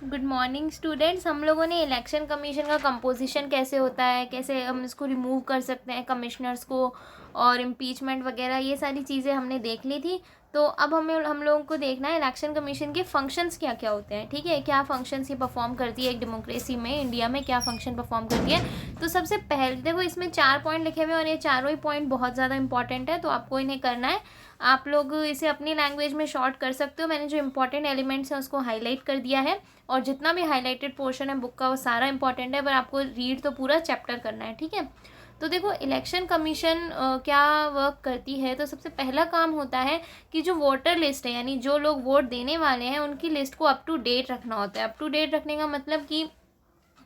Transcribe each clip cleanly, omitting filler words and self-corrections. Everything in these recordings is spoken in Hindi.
Good morning students. हम लोगों ने इलेक्शन कमीशन का कंपोजिशन कैसे होता है, कैसे हम इसको रिमूव कर सकते हैं कमिश्नर्स को, और इम्पीचमेंट वगैरह, ये सारी चीज़ें हमने देख ली थी। तो अब हम लोगों को देखना है इलेक्शन कमीशन के फंक्शंस क्या क्या होते हैं। ठीक है, क्या फंक्शंस ये परफॉर्म करती है एक डेमोक्रेसी में, इंडिया में क्या फंक्शन परफॉर्म करती है। तो सबसे पहले देखो, इसमें 4 पॉइंट लिखे हुए हैं और ये चारों ही पॉइंट बहुत ज़्यादा इंपॉर्टेंट है, तो आपको इन्हें करना है। आप लोग इसे अपनी लैंग्वेज में शॉर्ट कर सकते हो। मैंने जो इंपॉर्टेंट एलिमेंट्स हैं उसको हाईलाइट कर दिया है, और जितना भी हाईलाइटेड पोर्शन है बुक का वो सारा इंपॉर्टेंट है, पर आपको रीड तो पूरा चैप्टर करना है। ठीक है, तो देखो इलेक्शन कमीशन क्या वर्क करती है। तो सबसे पहला काम होता है कि जो वोटर लिस्ट है, यानी जो लोग वोट देने वाले हैं उनकी लिस्ट को अप टू डेट रखना होता है। अप टू डेट रखने का मतलब कि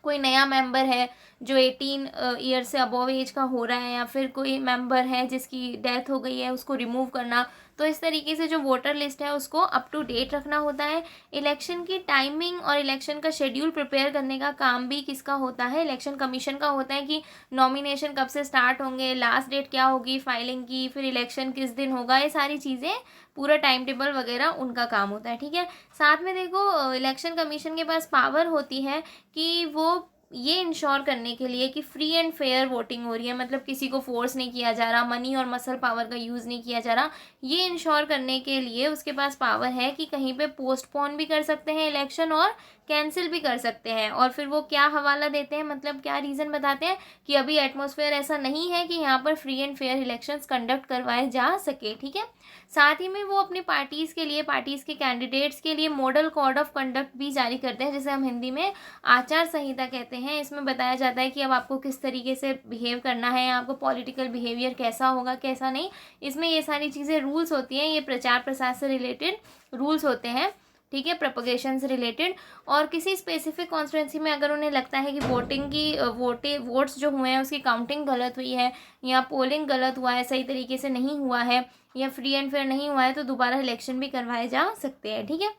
कोई नया मेंबर है जो 18 ईयर से अबव एज का हो रहा है, या फिर कोई मेंबर है जिसकी डेथ हो गई है, उसको रिमूव करना। तो इस तरीके से जो वोटर लिस्ट है उसको अप टू डेट रखना होता है। इलेक्शन की टाइमिंग और इलेक्शन का शेड्यूल प्रिपेयर करने का काम भी किसका होता है, इलेक्शन कमीशन का होता है। कि नॉमिनेशन कब से स्टार्ट होंगे, लास्ट डेट क्या होगी फाइलिंग की, फिर इलेक्शन किस दिन होगा, ये सारी चीज़ें, पूरा टाइम टेबल वगैरह उनका काम होता है। ठीक है, साथ में देखो इलेक्शन कमीशन के पास पावर होती है कि वो ये इंश्योर करने के लिए कि फ्री एंड फेयर वोटिंग हो रही है, मतलब किसी को फोर्स नहीं किया जा रहा, मनी और मसल पावर का यूज़ नहीं किया जा रहा। ये इंश्योर करने के लिए उसके पास पावर है कि कहीं पे पोस्टपोन भी कर सकते हैं इलेक्शन और कैंसिल भी कर सकते हैं। और फिर वो क्या हवाला देते हैं, मतलब क्या रीज़न बताते हैं कि अभी एटमॉस्फेयर ऐसा नहीं है कि यहाँ पर free and fair elections conduct करवाए जा सके। ठीक है, साथ ही में वो अपनी पार्टीज़ के लिए, पार्टीज़ के कैंडिडेट्स के लिए मॉडल कोड ऑफ कंडक्ट भी जारी करते हैं, जिसे हम हिंदी में आचार संहिता कहते हैं। इसमें बताया जाता है कि अब आपको किस तरीके से बिहेव करना है, आपको पॉलिटिकल बिहेवियर कैसा होगा कैसा नहीं। इसमें ये सारी चीज़ें रूल्स होती हैं, ये प्रचार प्रसार से रिलेटेड रूल्स होते हैं। ठीक है, प्रोपगेशन से रिलेटेड। और किसी स्पेसिफिक कॉन्स्टिट्यूंसी में अगर उन्हें लगता है कि वोटिंग की वोट्स जो हुए हैं उसकी काउंटिंग गलत हुई है, या पोलिंग गलत हुआ है, सही तरीके से नहीं हुआ है, या फ्री एंड फेयर नहीं हुआ है, तो दोबारा इलेक्शन भी करवाए जा सकते हैं। ठीक है,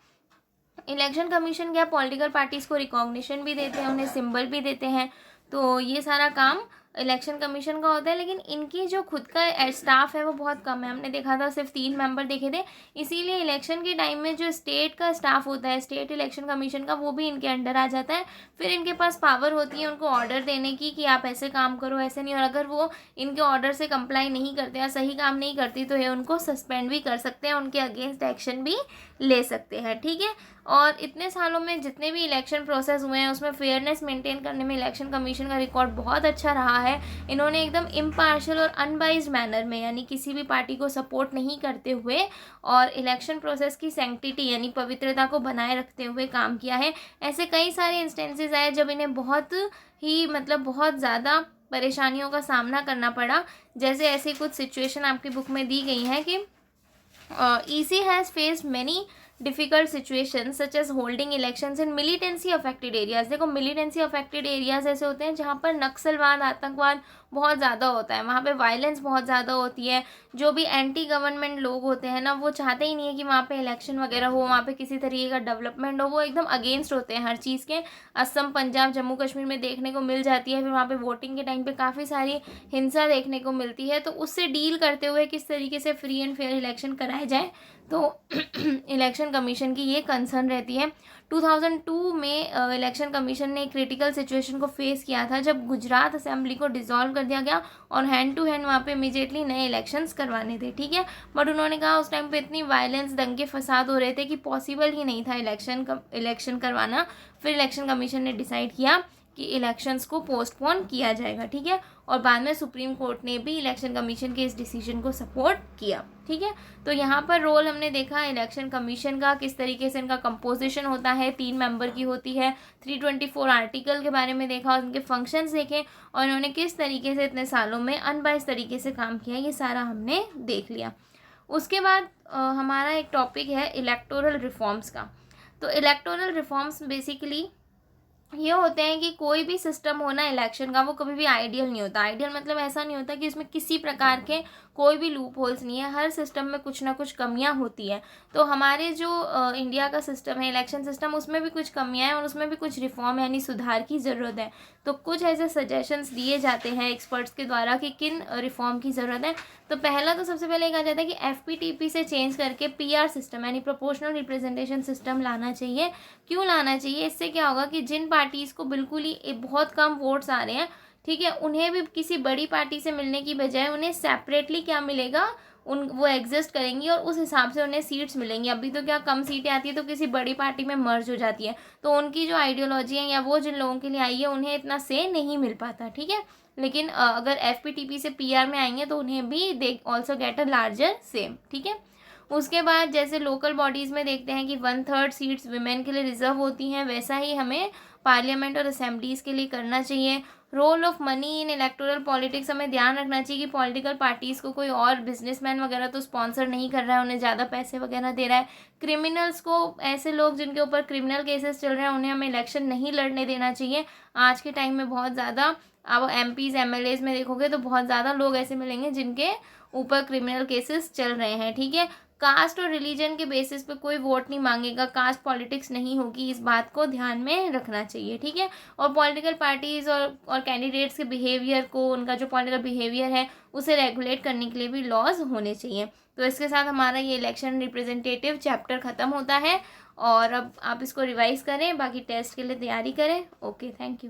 इलेक्शन कमीशन क्या पॉलिटिकल पार्टीज़ को रिकॉग्निशन भी देते हैं, उन्हें सिंबल भी देते हैं। तो ये सारा काम इलेक्शन कमीशन का होता है। लेकिन इनकी जो खुद का स्टाफ है वो बहुत कम है, हमने देखा था सिर्फ 3 मेंबर देखे थे। इसीलिए इलेक्शन के टाइम में जो स्टेट का स्टाफ होता है, स्टेट इलेक्शन कमीशन का, वो भी इनके अंडर आ जाता है। फिर इनके पास पावर होती है उनको ऑर्डर देने की कि आप ऐसे काम करो, ऐसे नहीं। और अगर वो इनके ऑर्डर से कंप्लाई नहीं करते या सही काम नहीं करती तो ये उनको सस्पेंड भी कर सकते हैं, उनके अगेंस्ट एक्शन भी ले सकते हैं। ठीक है, और इतने सालों में जितने भी इलेक्शन प्रोसेस हुए हैं उसमें फेयरनेस मेंटेन करने में इलेक्शन कमीशन का रिकॉर्ड बहुत अच्छा रहा है। इन्होंने एकदम इम्पार्शियल और अनबाइज्ड मैनर में, यानी किसी भी पार्टी को सपोर्ट नहीं करते हुए और इलेक्शन प्रोसेस की सैंक्टिटी यानी पवित्रता को बनाए रखते हुए काम किया है। ऐसे कई सारे इंस्टेंसेस आए जब इन्हें बहुत ही, मतलब बहुत ज़्यादा परेशानियों का सामना करना पड़ा। जैसे ऐसी कुछ सिचुएशन आपकी बुक में दी गई हैं कि EC has faced many difficult situations such as holding elections in militancy affected areas। देखो militancy affected areas ऐसे होते हैं जहाँ पर नक्सलवाद, आतंकवाद बहुत ज़्यादा होता है, वहाँ पे वायलेंस बहुत ज़्यादा होती है। जो भी एंटी गवर्नमेंट लोग होते हैं ना, वो चाहते ही नहीं है कि वहाँ पे इलेक्शन वगैरह हो, वहाँ पे किसी तरीके का डेवलपमेंट हो, वो एकदम अगेंस्ट होते हैं हर चीज़ के। असम, पंजाब, जम्मू कश्मीर में देखने को मिल जाती है। फिर वहाँ पे वोटिंग के टाइम पे काफ़ी सारी हिंसा देखने को मिलती है। तो उससे डील करते हुए किस तरीके से फ्री एंड फेयर इलेक्शन कराए जाए, तो इलेक्शन कमीशन की ये कंसर्न रहती है। 2002 में इलेक्शन कमीशन ने एक क्रिटिकल सिचुएशन को फेस किया था जब गुजरात असेंबली को डिसॉल्व कर दिया गया और हैंड टू हैंड वहाँ पे इमीडिएटली नए इलेक्शंस करवाने थे। ठीक है, बट उन्होंने कहा उस टाइम पे इतनी वायलेंस, दंगे फसाद हो रहे थे कि पॉसिबल ही नहीं था इलेक्शन करवाना। फिर इलेक्शन कमीशन ने डिसाइड किया कि इलेक्शंस को पोस्टपोन किया जाएगा। ठीक है, और बाद में सुप्रीम कोर्ट ने भी इलेक्शन कमीशन के इस डिसीजन को सपोर्ट किया। ठीक है, तो यहाँ पर रोल हमने देखा इलेक्शन कमीशन का, किस तरीके से इनका कंपोजिशन होता है, 3 मेंबर की होती है। 324 आर्टिकल के बारे में देखा और उनके फंक्शंस देखे, और इन्होंने किस तरीके से इतने सालों में अनबाइज्ड तरीके से काम किया, ये सारा हमने देख लिया। उसके बाद हमारा एक टॉपिक है इलेक्टोरल रिफॉर्म्स का। तो इलेक्टोरल रिफॉर्म्स बेसिकली ये होते हैं कि कोई भी सिस्टम हो ना इलेक्शन का, वो कभी भी आइडियल नहीं होता। आइडियल मतलब ऐसा नहीं होता कि इसमें किसी प्रकार के कोई भी लूप होल्स नहीं है, हर सिस्टम में कुछ ना कुछ कमियां होती हैं। तो हमारे जो इंडिया का सिस्टम है, इलेक्शन सिस्टम, उसमें भी कुछ कमियां हैं और उसमें भी कुछ रिफॉर्म यानी सुधार की ज़रूरत है। तो कुछ ऐसे सजेशंस दिए जाते हैं एक्सपर्ट्स के द्वारा कि किन रिफॉर्म की ज़रूरत है। तो पहला तो सबसे पहले कहा जाता है कि FPTP से चेंज करके PR सिस्टम यानी प्रोपोर्शनल रिप्रेजेंटेशन सिस्टम लाना चाहिए। क्यों लाना चाहिए? इससे क्या होगा कि जिन पार्टीज़ को बिल्कुल ही बहुत कम वोट्स आ रहे हैं, ठीक है, उन्हें भी किसी बड़ी पार्टी से मिलने की बजाय उन्हें सेपरेटली क्या मिलेगा, उन वो एग्जिस्ट करेंगी और उस हिसाब से उन्हें सीट्स मिलेंगी। अभी तो क्या कम सीटें आती है तो किसी बड़ी पार्टी में मर्ज हो जाती है, तो उनकी जो आइडियोलॉजी है या वो जिन लोगों के लिए आई है उन्हें इतना से नहीं मिल पाता, ठीक है। लेकिन अगर FPTP से PR में आएंगे तो उन्हें भी they also get a larger same, ठीक है। उसके बाद जैसे लोकल बॉडीज़ में देखते हैं कि 1/3 सीट्स विमेन के लिए रिजर्व होती हैं, वैसा ही हमें पार्लियामेंट और असेंबलीज़ के लिए करना चाहिए। Role of money in electoral politics, हमें ध्यान रखना चाहिए कि पॉलिटिकल पार्टीज़ को कोई और बिजनेसमैन वगैरह तो स्पॉन्सर नहीं कर रहा है, उन्हें ज़्यादा पैसे वगैरह दे रहा है। क्रिमिनल्स को, ऐसे लोग जिनके ऊपर क्रिमिनल केसेस चल रहे हैं, उन्हें हमें इलेक्शन नहीं लड़ने देना चाहिए। आज के टाइम में बहुत ज़्यादा, अब MPs MLAs में देखोगे तो बहुत ज़्यादा लोग ऐसे मिलेंगे जिनके ऊपर क्रिमिनल केसेस चल रहे हैं, ठीक है। कास्ट और रिलीजन के बेसिस पे कोई वोट नहीं मांगेगा, कास्ट पॉलिटिक्स नहीं होगी, इस बात को ध्यान में रखना चाहिए, ठीक है। और पॉलिटिकल पार्टीज़ और कैंडिडेट्स के बिहेवियर को, उनका जो पॉलिटिकल बिहेवियर है उसे रेगुलेट करने के लिए भी लॉज होने चाहिए। तो इसके साथ हमारा ये इलेक्शन रिप्रेजेंटेटिव चैप्टर ख़त्म होता है और अब आप इसको रिवाइज़ करें, बाकी टेस्ट के लिए तैयारी करें। Okay, thank you.